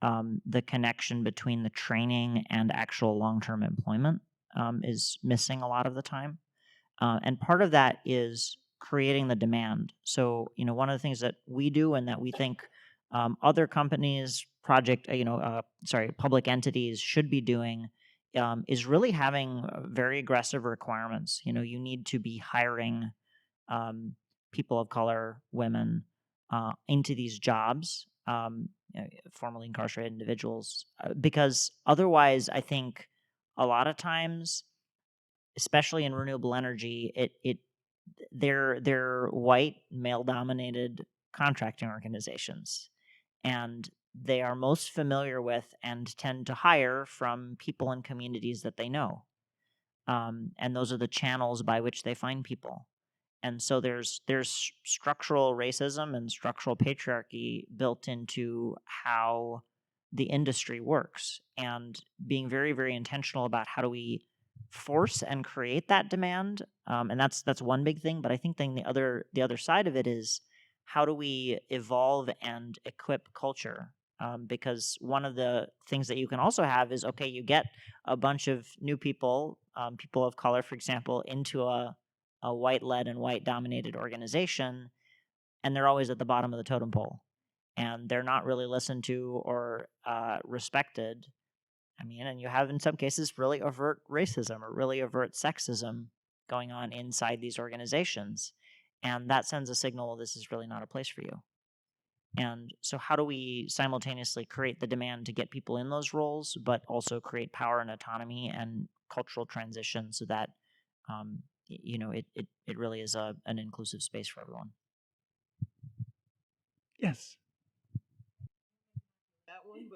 the connection between the training and actual long-term employment is missing a lot of the time. And part of that is creating the demand. So, one of the things that we do and that we think other companies, public entities should be doing is really having very aggressive requirements. You need to be hiring people of color, women, into these jobs, formerly incarcerated individuals, because otherwise, I think a lot of times, especially in renewable energy, they're white, male-dominated contracting organizations, and they are most familiar with and tend to hire from people in communities that they know, and those are the channels by which they find people. And so there's structural racism and structural patriarchy built into how the industry works, and being very, very intentional about how do we force and create that demand. And that's one big thing. But I think then the other side of it is how do we evolve and equip culture? Because one of the things that you can also have is, okay, you get a bunch of new people, people of color, for example, into a white-led and white-dominated organization, and they're always at the bottom of the totem pole, and they're not really listened to or respected. I mean, and you have in some cases really overt racism or really overt sexism going on inside these organizations, and that sends a signal, well, this is really not a place for you. And so how do we simultaneously create the demand to get people in those roles, but also create power and autonomy and cultural transition so that it really is an inclusive space for everyone? Yes. That one,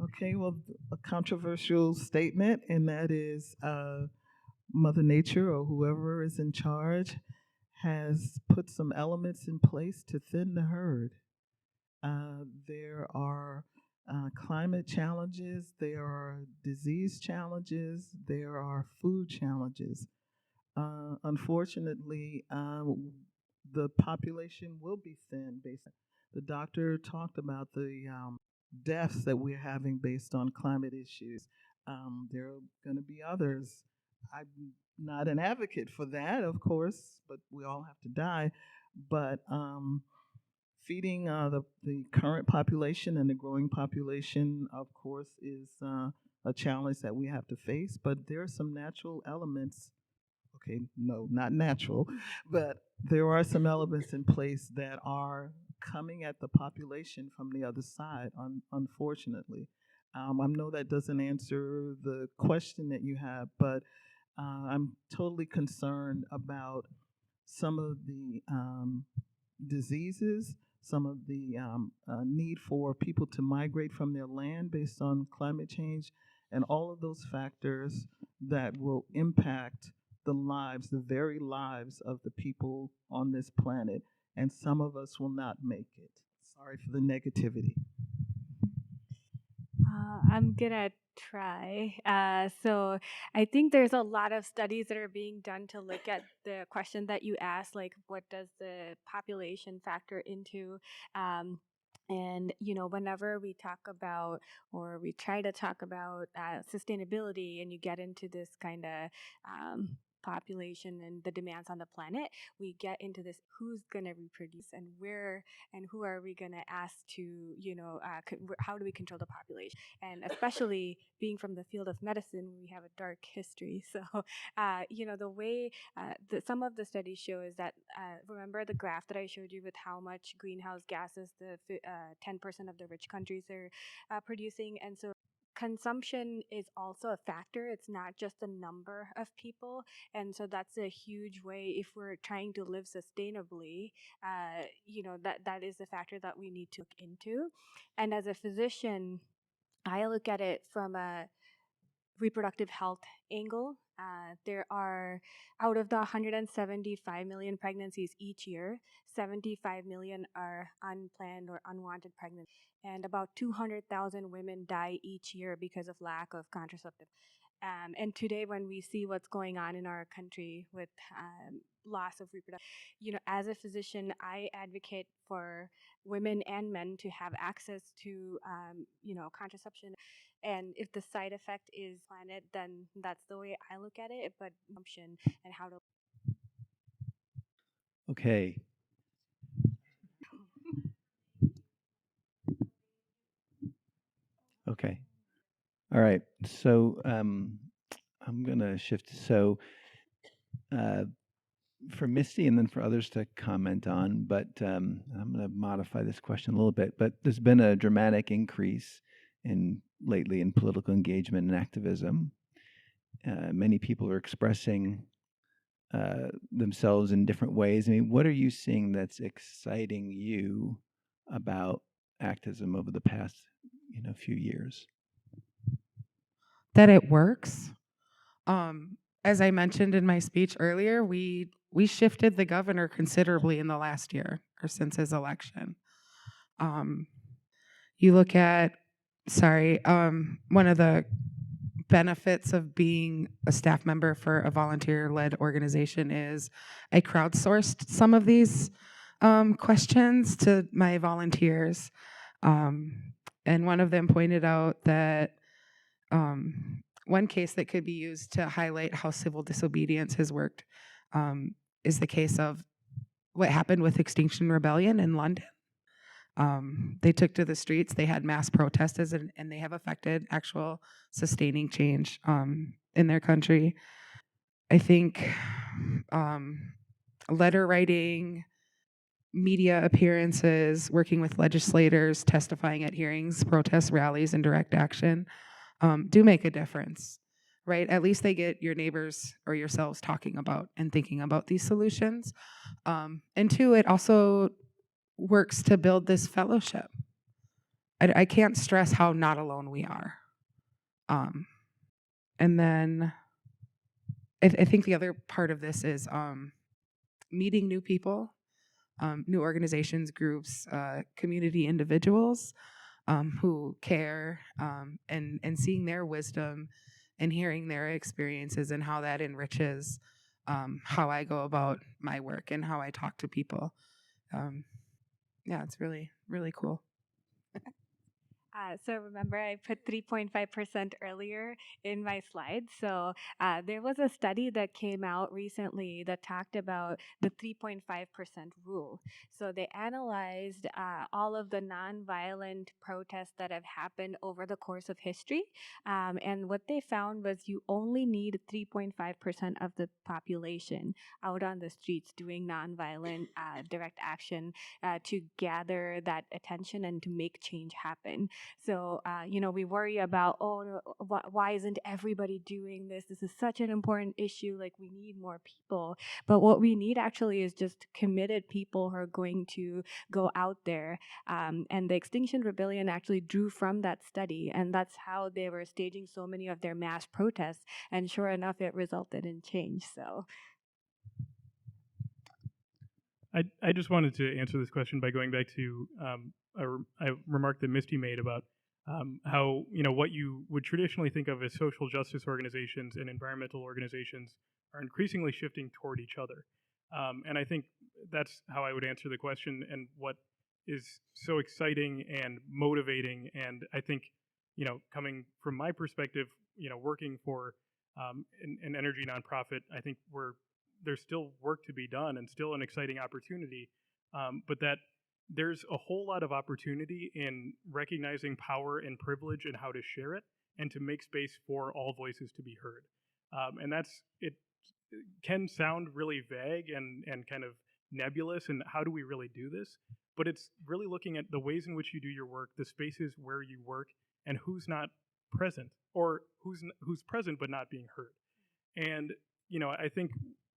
okay, well, a controversial statement, and that is Mother Nature or whoever is in charge has put some elements in place to thin the herd. There are climate challenges, there are disease challenges, there are food challenges. Unfortunately, the population will be thin. The doctor talked about the deaths that we're having based on climate issues. There are going to be others. I'm not an advocate for that, of course, but we all have to die. But feeding the current population and the growing population, of course, is a challenge that we have to face. But there are some natural elements. Okay, no, not natural, but there are some elements in place that are coming at the population from the other side, unfortunately. I know that doesn't answer the question that you have, but I'm totally concerned about some of the diseases, some of the need for people to migrate from their land based on climate change, and all of those factors that will impact the lives, the very lives of the people on this planet. And some of us will not make it. Sorry for the negativity. I'm gonna try. So I think there's a lot of studies that are being done to look at the question that you asked, like what does the population factor into? And whenever we talk about or we try to talk about sustainability, and you get into this kind of population and the demands on the planet, we get into this: who's gonna reproduce, and where, and who are we gonna ask to, how do we control the population? And especially being from the field of medicine, we have a dark history. So, the way some of the studies show is that, remember the graph that I showed you with how much greenhouse gases the 10% of the rich countries are producing? And so consumption is also a factor. It's not just the number of people. And so that's a huge way, if we're trying to live sustainably, that is a factor that we need to look into. And as a physician, I look at it from a reproductive health angle. There are, out of the 175 million pregnancies each year, 75 million are unplanned or unwanted pregnancies, and about 200,000 women die each year because of lack of contraceptive. And today, when we see what's going on in our country with loss of reproduction, as a physician, I advocate for women and men to have access to, contraception. And if the side effect is planet, then that's the way I look at it. But option and how to. Okay. Okay. All right. So I'm going to shift. So for Misty and then for others to comment on, but I'm going to modify this question a little bit. But there's been a dramatic increase lately in political engagement and activism. Many people are expressing themselves in different ways. I mean, what are you seeing that's exciting you about activism over the past, few years? That it works. As I mentioned in my speech earlier, we shifted the governor considerably in the last year or since his election. You look at, one of the benefits of being a staff member for a volunteer-led organization is I crowdsourced some of these questions to my volunteers. And one of them pointed out that one case that could be used to highlight how civil disobedience has worked is the case of what happened with Extinction Rebellion in London. They took to the streets, they had mass protests, and they have affected actual sustaining change in their country. I think letter writing, media appearances, working with legislators, testifying at hearings, protests, rallies, and direct action do make a difference, right? At least they get your neighbors or yourselves talking about and thinking about these solutions. And two, it also works to build this fellowship. I can't stress how not alone we are. And then I think the other part of this is meeting new people, new organizations, groups, community individuals who care, and seeing their wisdom and hearing their experiences and how that enriches how I go about my work and how I talk to people. Yeah, it's really, really cool. So remember, I put 3.5% earlier in my slides. So there was a study that came out recently that talked about the 3.5% rule. So they analyzed all of the nonviolent protests that have happened over the course of history. And what they found was you only need 3.5% of the population out on the streets doing nonviolent direct action to gather that attention and to make change happen. So, we worry about, why isn't everybody doing this? This is such an important issue. Like, we need more people. But what we need actually is just committed people who are going to go out there. And the Extinction Rebellion actually drew from that study. And that's how they were staging so many of their mass protests. And sure enough, it resulted in change. So, I just wanted to answer this question by going back to a remark that Misty made about how what you would traditionally think of as social justice organizations and environmental organizations are increasingly shifting toward each other, and I think that's how I would answer the question. And what is so exciting and motivating, and I think coming from my perspective, working for an energy nonprofit, I think there's still work to be done and still an exciting opportunity, but that there's a whole lot of opportunity in recognizing power and privilege and how to share it and to make space for all voices to be heard. And it can sound really vague and kind of nebulous, and how do we really do this? But it's really looking at the ways in which you do your work, the spaces where you work, and who's not present, or who's present but not being heard. And I think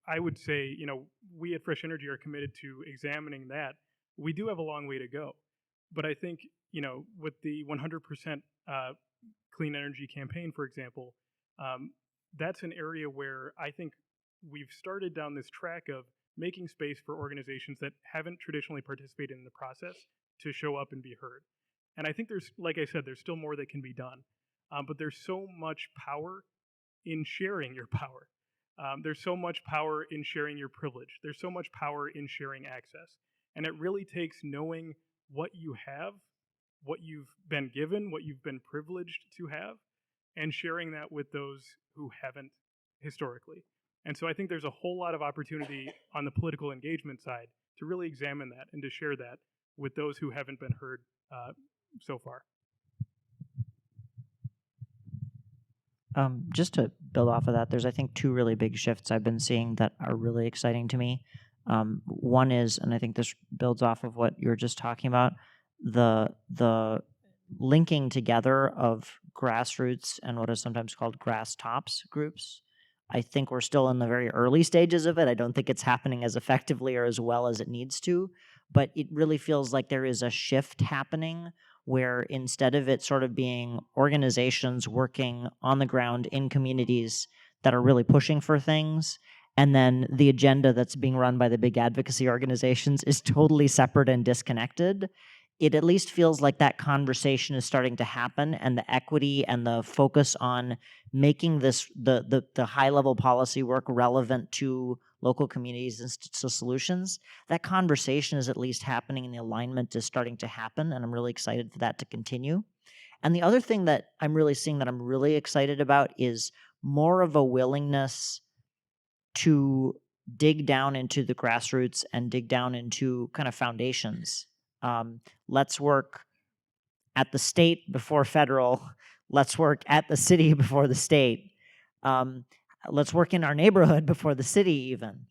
I would say, we at Fresh Energy are committed to examining that. We do have a long way to go, but I think, with the 100% clean energy campaign, for example, that's an area where I think we've started down this track of making space for organizations that haven't traditionally participated in the process to show up and be heard. And I think like I said, there's still more that can be done, but there's so much power in sharing your power. There's so much power in sharing your privilege. There's so much power in sharing access. And it really takes knowing what you have, what you've been given, what you've been privileged to have, and sharing that with those who haven't historically. And so I think there's a whole lot of opportunity on the political engagement side to really examine that and to share that with those who haven't been heard so far. Just to build off of that, there's, I think, two really big shifts I've been seeing that are really exciting to me. One is, and I think this builds off of what you were just talking about, the linking together of grassroots and what is sometimes called grass tops groups. I think we're still in the very early stages of it. I don't think it's happening as effectively or as well as it needs to, but it really feels like there is a shift happening where instead of it sort of being organizations working on the ground in communities that are really pushing for things, and then the agenda that's being run by the big advocacy organizations is totally separate and disconnected, it at least feels like that conversation is starting to happen, and the equity and the focus on making this the high-level policy work relevant to local communities and solutions, that conversation is at least happening and the alignment is starting to happen, and I'm really excited for that to continue. And the other thing that I'm really seeing that I'm really excited about is more of a willingness to dig down into the grassroots and dig down into kind of foundations. Let's work at the state before federal. Let's work at the city before the state. Let's work in our neighborhood before the city even.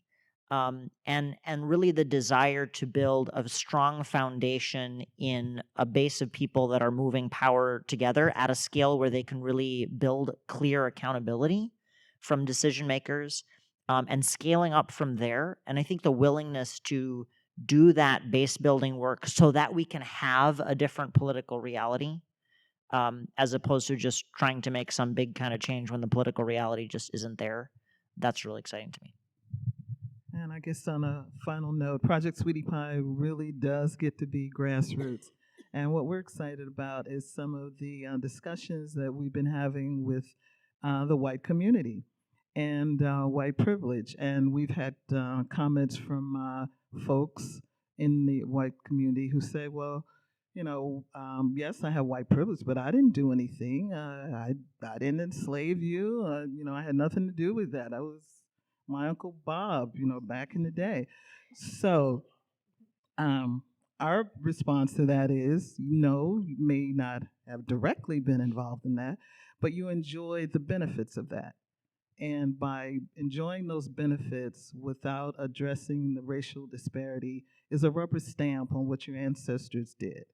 And really the desire to build a strong foundation in a base of people that are moving power together at a scale where they can really build clear accountability from decision makers, and scaling up from there. And I think the willingness to do that base building work so that we can have a different political reality, as opposed to just trying to make some big kind of change when the political reality just isn't there. That's really exciting to me. And I guess on a final note, Project Sweetie Pie really does get to be grassroots. And what we're excited about is some of the discussions that we've been having with the white community and white privilege. And we've had comments from folks in the white community who say, well, yes, I have white privilege, but I didn't do anything. I didn't enslave you. I had nothing to do with that. I was my Uncle Bob, back in the day. So, um, our response to that is, no, you may not have directly been involved in that, but you enjoy the benefits of that. And by enjoying those benefits without addressing the racial disparity is a rubber stamp on what your ancestors did.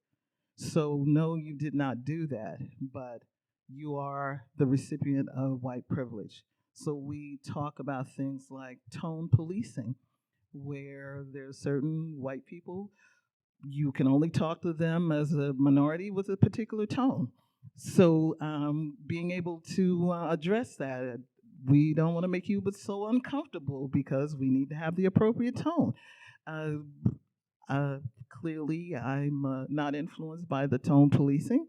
So, no, you did not do that, but you are the recipient of white privilege. So, we talk about things like tone policing, where there's certain white people, you can only talk to them as a minority with a particular tone. So, being able to address that, we don't want to make you but so uncomfortable because we need to have the appropriate tone. Uh, uh, Clearly, I'm not influenced by the tone policing,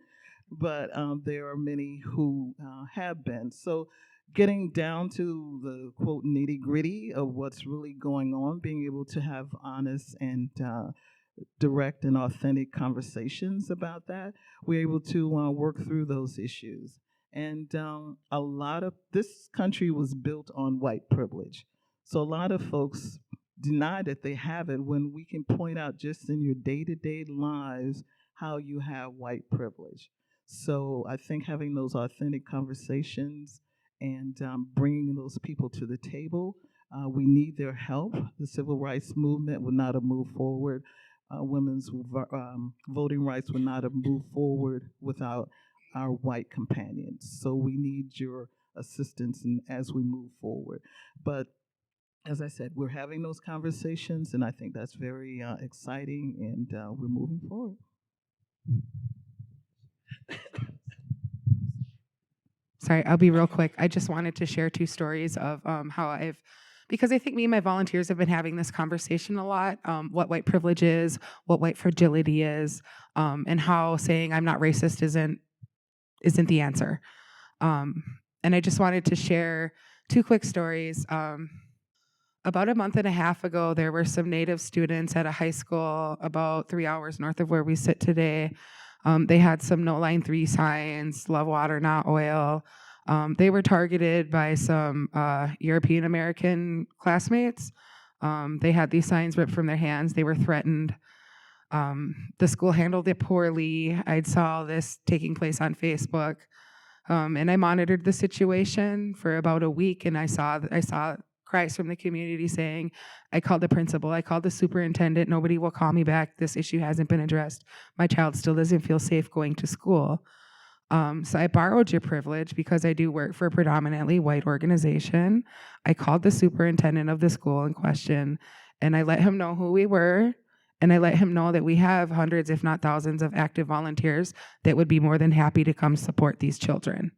but there are many who have been. So, getting down to the quote nitty gritty of what's really going on, being able to have honest and direct and authentic conversations about that, we're able to work through those issues. And a lot of this country was built on white privilege. So a lot of folks deny that they have it when we can point out just in your day to day lives how you have white privilege. So I think having those authentic conversations and bringing those people to the table, we need their help. The civil rights movement would not have moved forward. Women's voting rights would not have moved forward without our white companions. So we need your assistance as we move forward. But as I said, we're having those conversations, and I think that's very exciting, and we're moving forward. Sorry, I'll be real quick. I just wanted to share two stories of how because I think me and my volunteers have been having this conversation a lot, what white privilege is, what white fragility is, and how saying I'm not racist isn't the answer. And I just wanted to share two quick stories. About a month and a half ago, there were some Native students at a high school about 3 hours north of where we sit today. They had some No Line 3 signs, love water, not oil. They were targeted by some European American classmates. They had these signs ripped from their hands. They were threatened. The school handled it poorly. I saw this taking place on Facebook. And I monitored the situation for about a week, and I saw cries from the community saying, I called the principal, I called the superintendent, nobody will call me back, this issue hasn't been addressed, my child still doesn't feel safe going to school. So I borrowed your privilege because I do work for a predominantly white organization. I called the superintendent of the school in question, and I let him know who we were, and I let him know that we have hundreds, if not thousands, of active volunteers that would be more than happy to come support these children.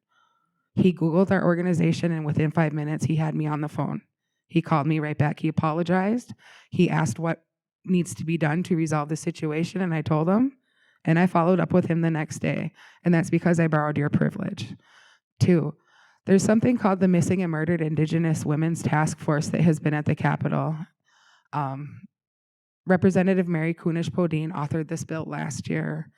He Googled our organization, and within 5 minutes, he had me on the phone. He called me right back. He apologized. He asked what needs to be done to resolve the situation, and I told him. And I followed up with him the next day, and that's because I borrowed your privilege. 2, there's something called the Missing and Murdered Indigenous Women's Task Force that has been at the Capitol. Representative Mary Kunesh-Podine authored this bill last year.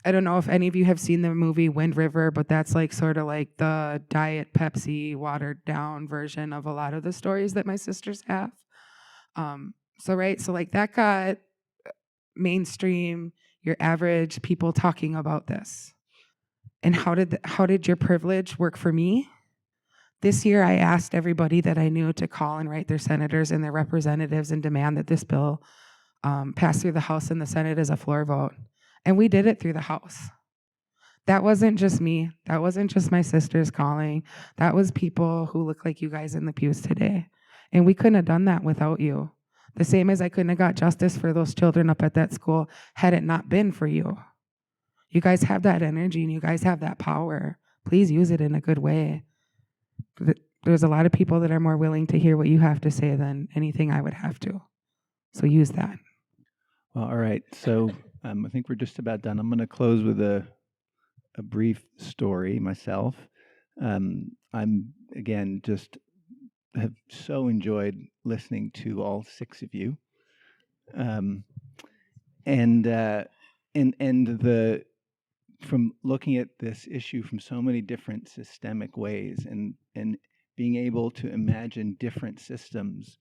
I don't know if any of you have seen the movie Wind River, but that's like sort of like the Diet Pepsi watered down version of a lot of the stories that my sisters have. So like that got mainstream, your average people talking about this. And how did your privilege work for me? This year, I asked everybody that I knew to call and write their senators and their representatives and demand that this bill pass through the House and the Senate as a floor vote. And we did it through the House. That wasn't just me. That wasn't just my sisters calling. That was people who look like you guys in the pews today. And we couldn't have done that without you. The same as I couldn't have got justice for those children up at that school had it not been for you. You guys have that energy and you guys have that power. Please use it in a good way. There's a lot of people that are more willing to hear what you have to say than anything I would have to. So use that. Well, all right. So I think we're just about done. I'm going to close with a brief story myself. I'm, again, just have so enjoyed listening to all 6 of you. and the from looking at this issue from so many different systemic ways, and being able to imagine different systems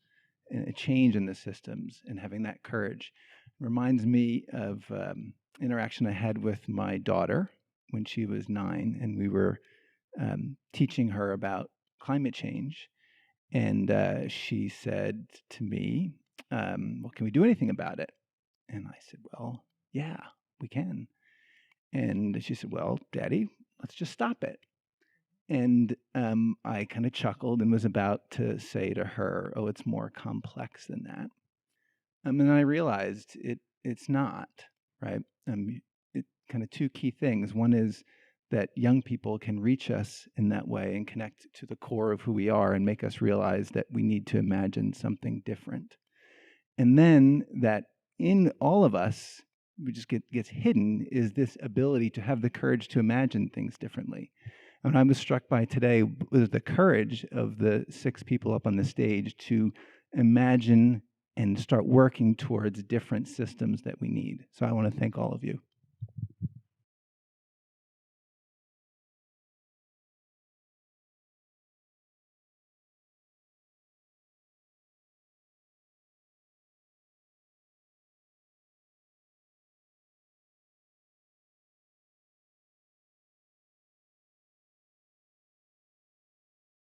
and a change in the systems, and having that courage reminds me of interaction I had with my daughter when she was 9, and we were teaching her about climate change. And she said to me, well, can we do anything about it? And I said, well, yeah, we can. And she said, well, Daddy, let's just stop it. And I kind of chuckled and was about to say to her, oh, it's more complex than that. And I realized it's not, right? It kind of two key things. One is that young people can reach us in that way and connect to the core of who we are and make us realize that we need to imagine something different. And then that in all of us, we just gets hidden, is this ability to have the courage to imagine things differently. And what I was struck by today was the courage of the 6 people up on the stage to imagine and start working towards different systems that we need. So I want to thank all of you.